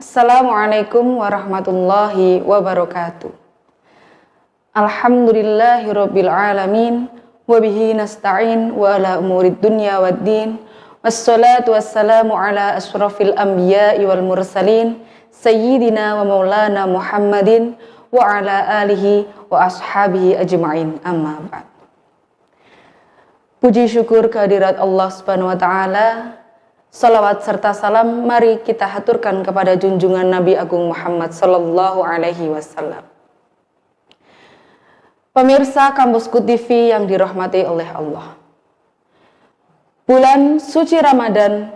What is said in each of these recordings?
Assalamualaikum warahmatullahi wabarakatuh. Alhamdulillahirabbil alamin wa bihi nasta'in wa ala umurid dunya waddin. Wassalatu wassalamu ala asyrafil anbiya'i wal mursalin sayyidina wa maulana Muhammadin wa ala alihi wa ashabihi ajma'in. Amma ba'd. Puji syukur kehadirat Allah Subhanahu wa taala. Salawat serta salam mari kita haturkan kepada junjungan Nabi Agung Muhammad sallallahu alaihi wasallam. Pemirsa Kampusku TV yang dirahmati oleh Allah. Bulan suci Ramadan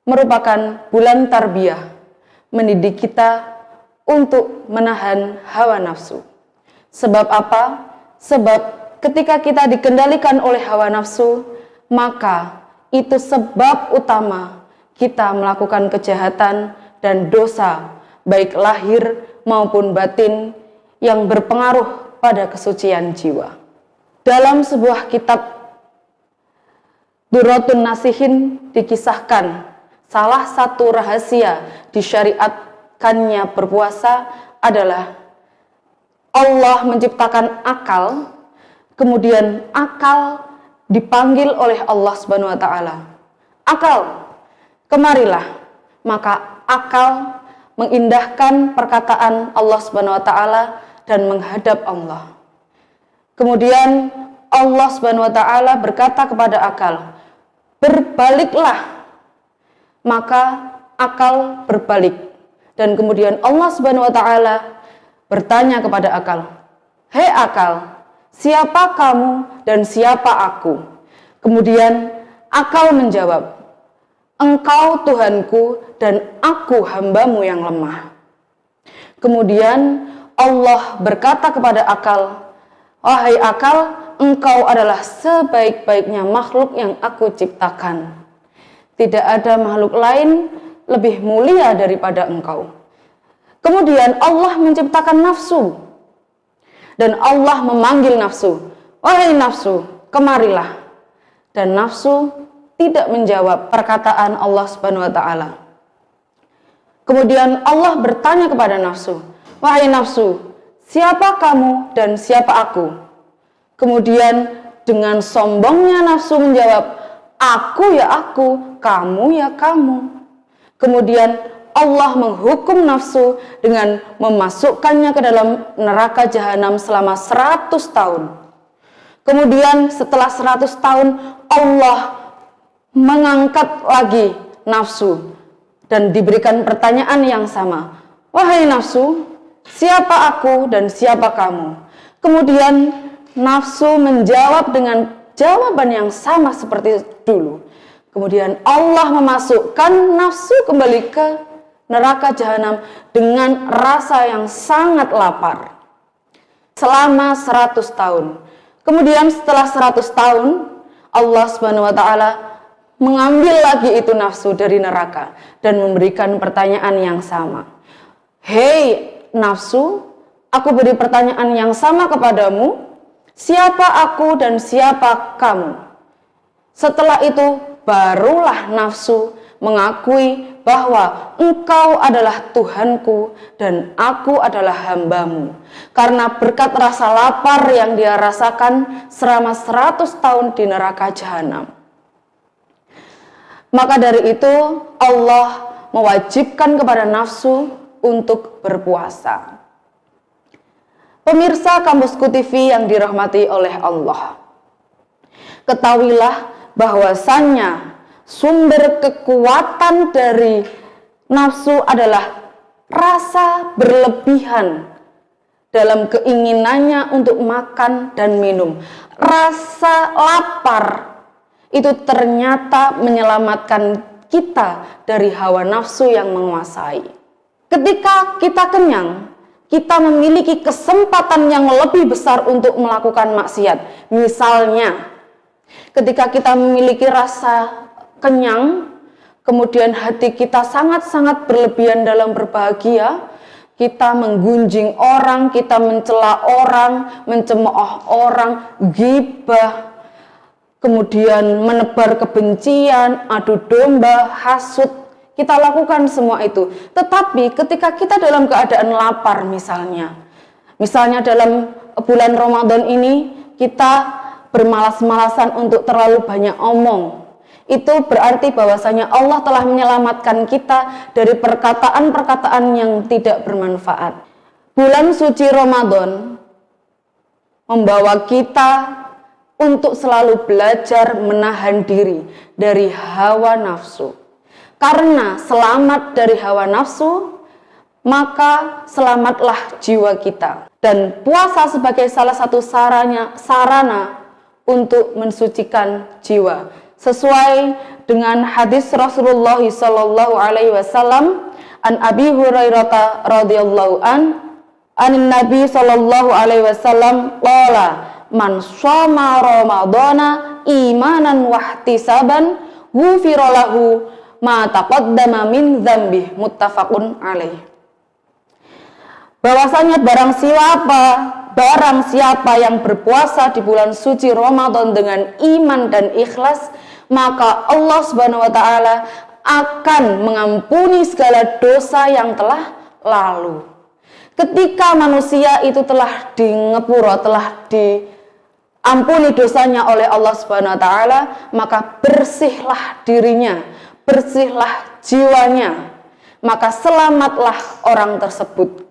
merupakan bulan tarbiyah, mendidik kita untuk menahan hawa nafsu. Sebab apa? Sebab ketika kita dikendalikan oleh hawa nafsu, maka itu sebab utama kita melakukan kejahatan dan dosa, baik lahir maupun batin, yang berpengaruh pada kesucian jiwa. Dalam sebuah kitab Durratun Nasihin dikisahkan salah satu rahasia disyariatkannya berpuasa adalah Allah menciptakan akal, kemudian akal dipanggil oleh Allah Subhanahu wa taala. Akal, kemarilah. Maka akal mengindahkan perkataan Allah Subhanahu wa taala dan menghadap Allah. Kemudian Allah Subhanahu wa taala berkata kepada akal, "Berbaliklah." Maka akal berbalik. Dan kemudian Allah Subhanahu wa taala bertanya kepada akal, "Hei akal, siapa kamu dan siapa aku?" Kemudian akal menjawab, "Engkau Tuhanku dan aku hambamu yang lemah." Kemudian Allah berkata kepada akal, "Wahai akal, engkau adalah sebaik-baiknya makhluk yang aku ciptakan. Tidak ada makhluk lain lebih mulia daripada engkau." Kemudian Allah menciptakan nafsu. Dan Allah memanggil nafsu, "Wahai nafsu, kemarilah." Dan nafsu tidak menjawab perkataan Allah Subhanahu wa taala. Kemudian Allah bertanya kepada nafsu, "Wahai nafsu, siapa kamu dan siapa aku?" Kemudian dengan sombongnya nafsu menjawab, "Aku ya aku, kamu ya kamu." Kemudian Allah menghukum nafsu dengan memasukkannya ke dalam neraka jahanam selama 100 tahun. Kemudian setelah 100 tahun Allah mengangkat lagi nafsu dan diberikan pertanyaan yang sama. "Wahai nafsu, siapa aku dan siapa kamu?" Kemudian nafsu menjawab dengan jawaban yang sama seperti dulu. Kemudian Allah memasukkan nafsu kembali ke neraka jahanam dengan rasa yang sangat lapar selama 100 tahun. Kemudian setelah 100 tahun Allah Subhanahu wa taala mengambil lagi itu nafsu dari neraka dan memberikan pertanyaan yang sama. "Hei nafsu, aku beri pertanyaan yang sama kepadamu. Siapa aku dan siapa kamu?" Setelah itu barulah nafsu mengakui bahwa engkau adalah Tuhanku dan aku adalah hambamu. Karena berkat rasa lapar yang dia rasakan selama 100 tahun di neraka jahanam. Maka dari itu Allah mewajibkan kepada nafsu untuk berpuasa. Pemirsa Kampusku TV yang dirahmati oleh Allah, ketahuilah bahwasannya sumber kekuatan dari nafsu adalah rasa berlebihan dalam keinginannya untuk makan dan minum. Rasa lapar itu ternyata menyelamatkan kita dari hawa nafsu yang menguasai. Ketika kita kenyang, kita memiliki kesempatan yang lebih besar untuk melakukan maksiat. Misalnya, ketika kita memiliki rasa kenyang, kemudian hati kita sangat-sangat berlebihan dalam berbahagia, kita menggunjing orang, kita mencela orang, mencemooh orang, ghibah, kemudian menebar kebencian, adu domba, hasut, kita lakukan semua itu. Tetapi ketika kita dalam keadaan lapar misalnya dalam bulan Ramadan ini kita bermalas-malasan untuk terlalu banyak omong, itu berarti bahwasanya Allah telah menyelamatkan kita dari perkataan-perkataan yang tidak bermanfaat. Bulan suci Ramadan membawa kita untuk selalu belajar menahan diri dari hawa nafsu. Karena selamat dari hawa nafsu, maka selamatlah jiwa kita. Dan puasa sebagai salah satu sarana untuk mensucikan jiwa. Sesuai dengan hadis Rasulullah sallallahu alaihi wasallam an Abi Hurairah radhiyallahu anin Nabi sallallahu alaihi wasallam qala man shoma ramadhana imanan wahtisaban ghufira lahu ma taqaddama min dzambi, muttafaqun alaih. Bahwasanya barang siapa yang berpuasa di bulan suci Ramadan dengan iman dan ikhlas, maka Allah Subhanahu wa taala akan mengampuni segala dosa yang telah lalu. Ketika manusia itu telah diampuni dosanya oleh Allah Subhanahu wa taala, maka bersihlah dirinya, bersihlah jiwanya, maka selamatlah orang tersebut.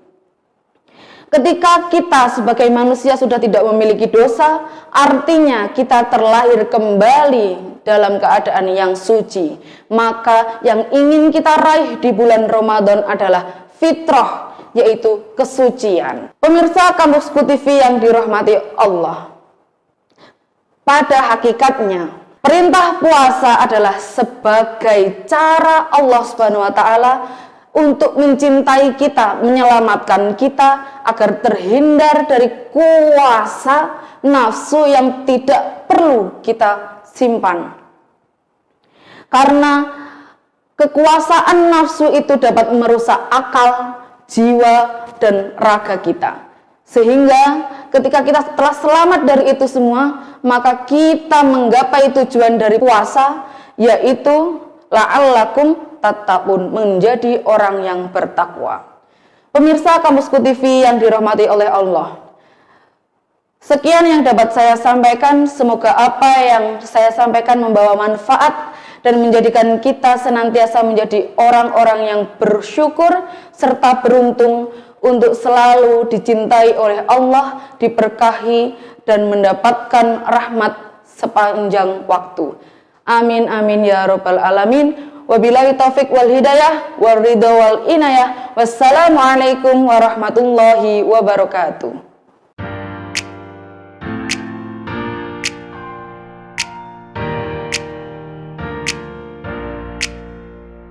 Ketika kita sebagai manusia sudah tidak memiliki dosa, artinya kita terlahir kembali dalam keadaan yang suci. Maka yang ingin kita raih di bulan Ramadan adalah fitrah, yaitu kesucian. Pemirsa Kampusku TV yang dirahmati Allah, pada hakikatnya perintah puasa adalah sebagai cara Allah Subhanahu wa taala untuk mencintai kita, menyelamatkan kita agar terhindar dari kuasa nafsu yang tidak perlu kita simpan. Karena kekuasaan nafsu itu dapat merusak akal, jiwa, dan raga kita. Sehingga ketika kita telah selamat dari itu semua, maka kita menggapai tujuan dari puasa, yaitu la'allakum tattaqun, menjadi orang yang bertakwa. Pemirsa Kampusku TV yang dirahmati oleh Allah, sekian yang dapat saya sampaikan. Semoga apa yang saya sampaikan membawa manfaat dan menjadikan kita senantiasa menjadi orang-orang yang bersyukur serta beruntung untuk selalu dicintai oleh Allah, diberkahi dan mendapatkan rahmat sepanjang waktu. Amin amin ya rabbal alamin. Wabillahi taufik wal hidayah wal ridha wal inayah. Wassalamualaikum warahmatullahi wabarakatuh.